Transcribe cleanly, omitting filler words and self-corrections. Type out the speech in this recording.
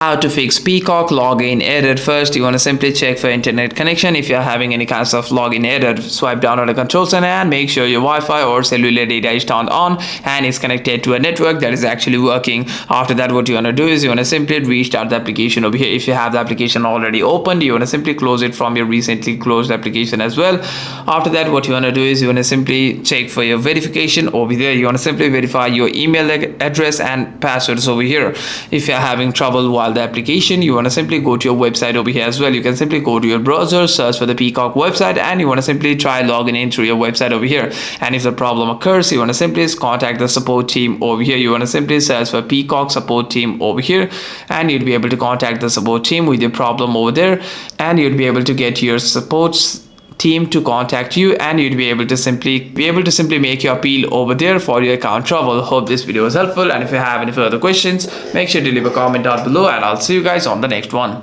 How to fix Peacock login error. First, you want to simply check for internet connection. If you're having any kinds of login error, swipe down on the control center and make sure your Wi-Fi or cellular data is turned on and is connected to a network that is actually working. After that, what you want to do is you want to simply restart the application over here. If you have the application already opened, you want to simply close it from your recently closed application as well. After that, what you want to do is you want to simply check for your verification over there. You want to simply verify your email address and passwords over here. If you're having trouble while the application, you want to simply go to your website over here as well. You can simply go to your browser, search for the Peacock website, and you want to simply try logging in through your website over here. And if the problem occurs, you want to simply contact the support team over here. You want to simply search for Peacock support team over here, and you'll be able to contact the support team with your problem over there, and you'll be able to get your support team to contact you, and you'd be able to simply make your appeal over there for your account trouble. Hope this video was helpful, and if you have any further questions, make sure to leave a comment down below, and I'll see you guys on the next one.